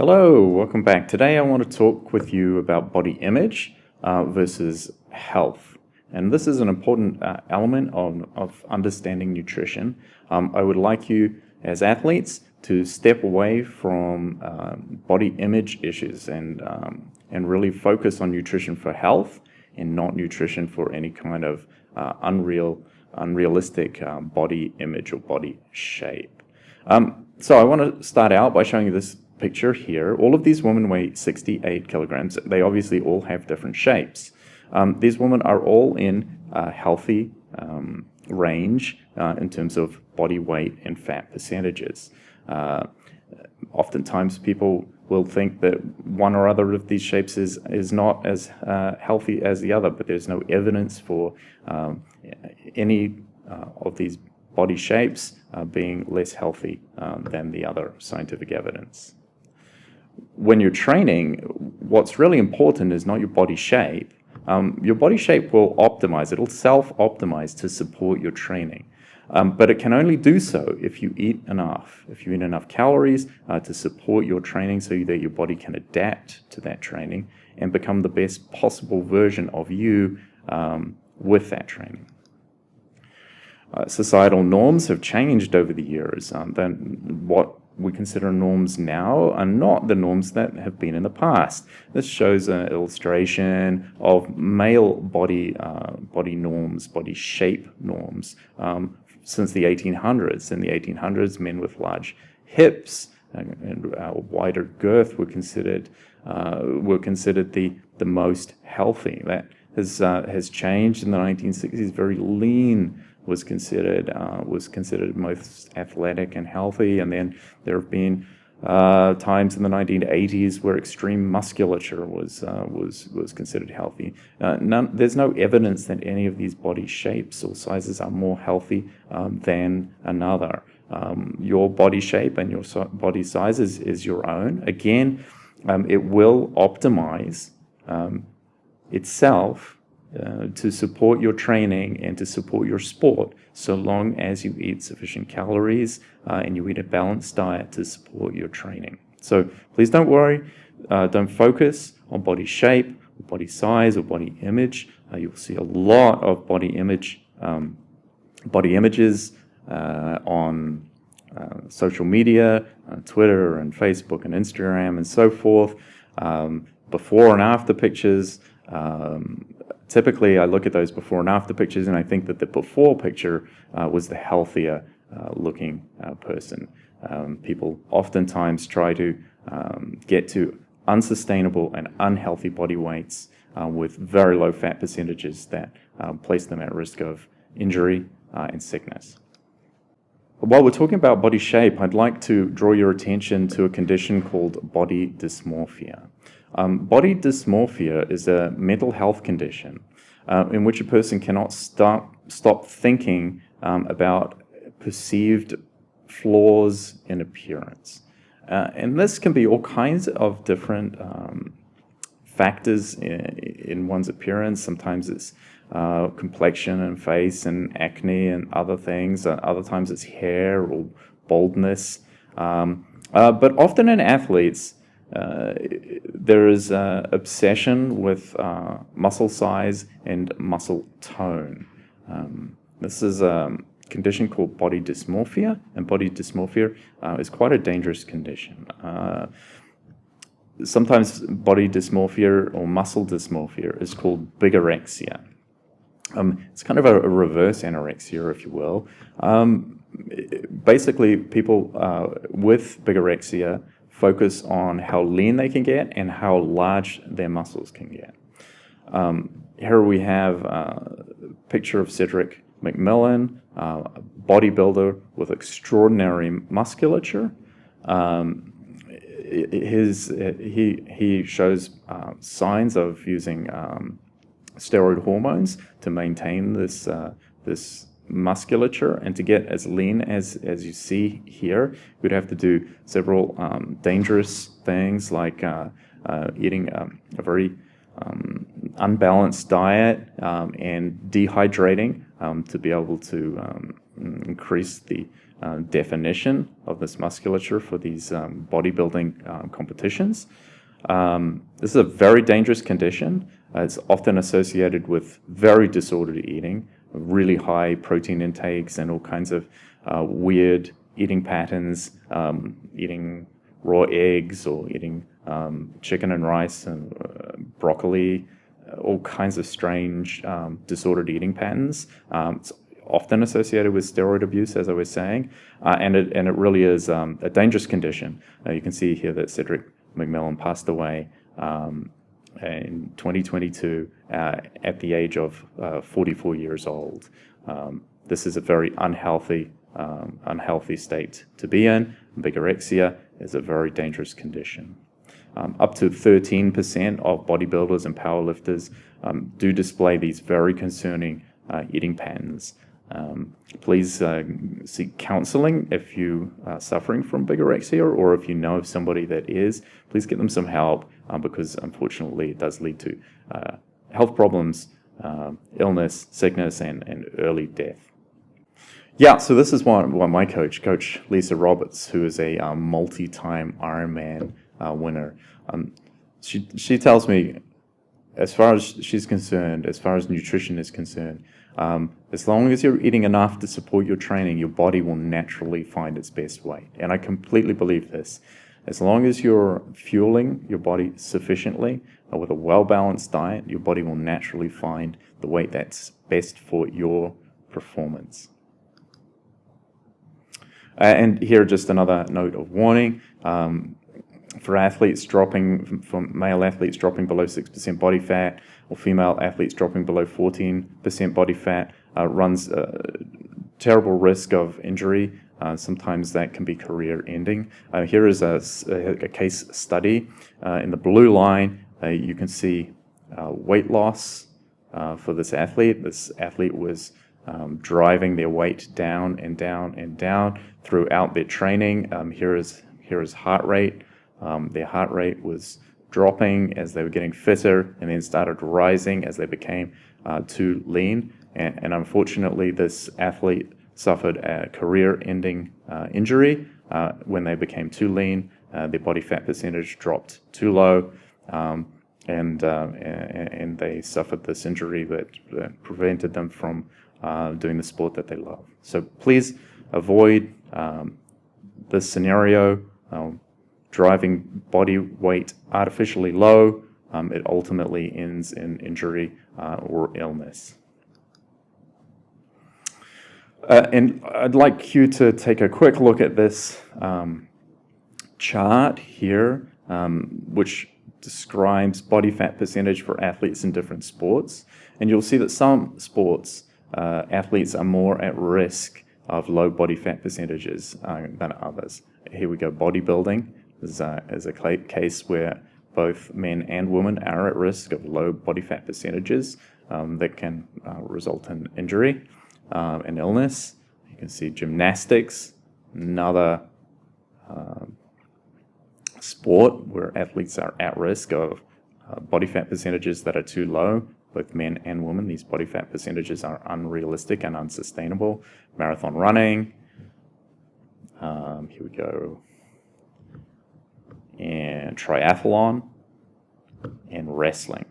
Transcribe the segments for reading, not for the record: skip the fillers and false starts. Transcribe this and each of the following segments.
Hello, welcome back. Today I want to talk with you about body image versus health. And this is an important element of understanding nutrition. I would like you as athletes to step away from body image issues and really focus on nutrition for health and not nutrition for any kind of unrealistic body image or body shape. So I want to start out by showing you this picture here. All of these women weigh 68 kilograms. They obviously all have different shapes. These women are all in a healthy range in terms of body weight and fat percentages. Oftentimes people will think that one or other of these shapes is not as healthy as the other, but there's no evidence for any of these body shapes being less healthy than the other scientific evidence. When you're training, what's really important is not your body shape. Your body shape will optimize, it'll self-optimize to support your training. But it can only do so if you eat enough calories to support your training so that your body can adapt to that training and become the best possible version of you with that training. Societal norms have changed over the years. What we consider norms now are not the norms that have been in the past. This shows an illustration of male body norms, body shape norms, since the 1800s. In the 1800s, men with large hips and wider girth were considered the most healthy. That has changed in the 1960s. Very lean was considered most athletic and healthy, and then there have been times in the 1980s where extreme musculature was considered healthy. There's no evidence that any of these body shapes or sizes are more healthy than another. Your body shape and your body size is your own. Again, it will optimize itself to support your training and to support your sport, so long as you eat sufficient calories and you eat a balanced diet to support your training. So please don't worry, don't focus on body shape, or body size, or body image. You'll see a lot of body images on social media, Twitter and Facebook and Instagram and so forth, before and after pictures. Typically, I look at those before and after pictures, and I think that the before picture was the healthier looking person. People oftentimes try to get to unsustainable and unhealthy body weights with very low fat percentages that place them at risk of injury and sickness. While we're talking about body shape, I'd like to draw your attention to a condition called body dysmorphia. Body dysmorphia is a mental health condition in which a person cannot stop thinking about perceived flaws in appearance. And this can be all kinds of different factors in one's appearance. Sometimes it's complexion and face and acne and other things. Other times it's hair or baldness. But often in athletes, there is obsession with muscle size and muscle tone. This is a condition called body dysmorphia, and body dysmorphia is quite a dangerous condition. Sometimes body dysmorphia or muscle dysmorphia is called bigorexia. It's kind of a reverse anorexia, if you will. Basically, people with bigorexia focus on how lean they can get and how large their muscles can get. Here we have a picture of Cedric McMillan, a bodybuilder with extraordinary musculature. He shows signs of using steroid hormones to maintain this musculature, and to get as lean as you see here, you'd have to do several dangerous things like eating a very unbalanced diet and dehydrating to be able to increase the definition of this musculature for these bodybuilding competitions. This is a very dangerous condition. It's often associated with very disordered eating, really high protein intakes, and all kinds of weird eating patterns, eating raw eggs or eating chicken and rice and broccoli, all kinds of strange disordered eating patterns. It's often associated with steroid abuse, as I was saying, and it really is a dangerous condition. You can see here that Cedric McMillan passed away in 2022 at the age of 44 years old. This is a very unhealthy state to be in. Bigorexia is a very dangerous condition. Up to 13% of bodybuilders and powerlifters do display these very concerning eating patterns. Please seek counseling if you are suffering from bigorexia, or if you know of somebody that is, please get them some help, because unfortunately it does lead to health problems, illness, sickness, and early death. Yeah, so this is one my Coach Lisa Roberts, who is a multi-time Ironman winner. She tells me, as far as she's concerned, as far as nutrition is concerned, as long as you're eating enough to support your training, your body will naturally find its best weight. And I completely believe this. As long as you're fueling your body sufficiently with a well-balanced diet, your body will naturally find the weight that's best for your performance. And here, just another note of warning. For athletes from male athletes dropping below 6% body fat, or female athletes dropping below 14% body fat, runs a terrible risk of injury. Sometimes that can be career-ending. Here is a case study. In the blue line, you can see weight loss for this athlete. This athlete was driving their weight down and down and down throughout their training. Here is heart rate. Their heart rate was dropping as they were getting fitter, and then started rising as they became too lean. And unfortunately, this athlete suffered a career-ending injury when they became too lean. Their body fat percentage dropped too low, and they suffered this injury that prevented them from doing the sport that they love. So please avoid this scenario. Driving body weight artificially low, it ultimately ends in injury or illness. And I'd like you to take a quick look at this chart here, which describes body fat percentage for athletes in different sports. And you'll see that some sports, athletes are more at risk of low body fat percentages than others. Here we go, bodybuilding is a case where both men and women are at risk of low body fat percentages that can result in injury and illness. You can see gymnastics, another sport where athletes are at risk of body fat percentages that are too low, both men and women. These body fat percentages are unrealistic and unsustainable. Marathon running, here we go, and triathlon, and wrestling.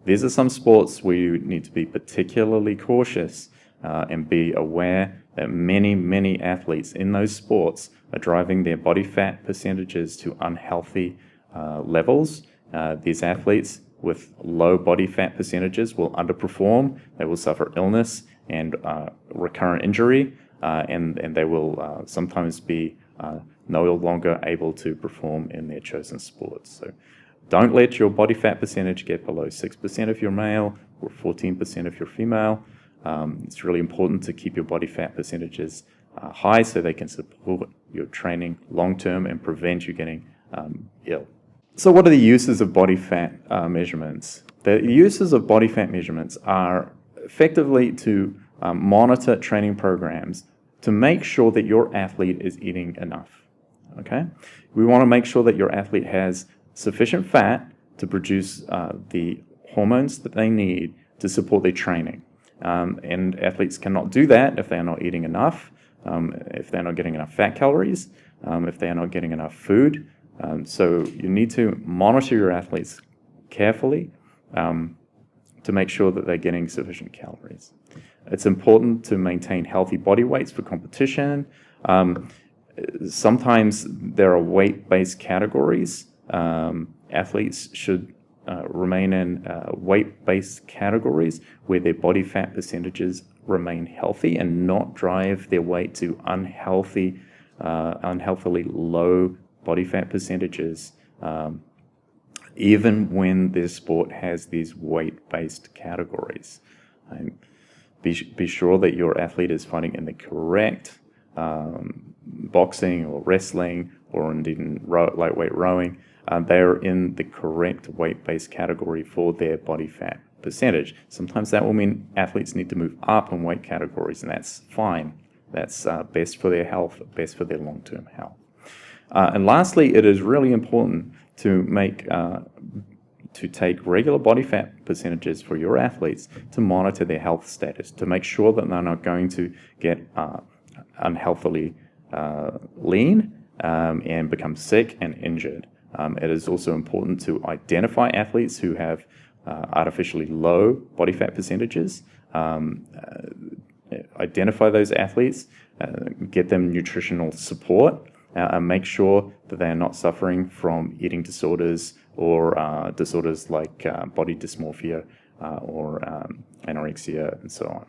These are some sports where you need to be particularly cautious and be aware that many athletes in those sports are driving their body fat percentages to unhealthy levels. These athletes with low body fat percentages will underperform, they will suffer illness and recurrent injury, and they will sometimes be no longer able to perform in their chosen sports. So don't let your body fat percentage get below 6% if you're male or 14% if you're female. It's really important to keep your body fat percentages high so they can support your training long-term and prevent you getting ill. So what are the uses of body fat measurements? The uses of body fat measurements are effectively to monitor training programs to make sure that your athlete is eating enough. Okay? We want to make sure that your athlete has sufficient fat to produce the hormones that they need to support their training. And athletes cannot do that if they are not eating enough. if they're not getting enough fat calories, if they're not getting enough food. So you need to monitor your athletes carefully to make sure that they're getting sufficient calories. It's important to maintain healthy body weights for competition. Sometimes there are weight-based categories. Athletes should remain in weight-based categories where their body fat percentages remain healthy and not drive their weight to unhealthily low body fat percentages, even when their sport has these weight-based categories. Be sure that your athlete is fighting in the correct boxing or wrestling or indeed in lightweight rowing. They're in the correct weight-based category for their body fat percentage. Sometimes that will mean athletes need to move up in weight categories, and that's fine. That's best for their health, best for their long-term health. And lastly, it is really important to take regular body fat percentages for your athletes to monitor their health status, to make sure that they're not going to get unhealthily lean and become sick and injured. It is also important to identify athletes who have artificially low body fat percentages, identify those athletes, get them nutritional support, and make sure that they are not suffering from eating disorders or disorders like body dysmorphia or anorexia and so on.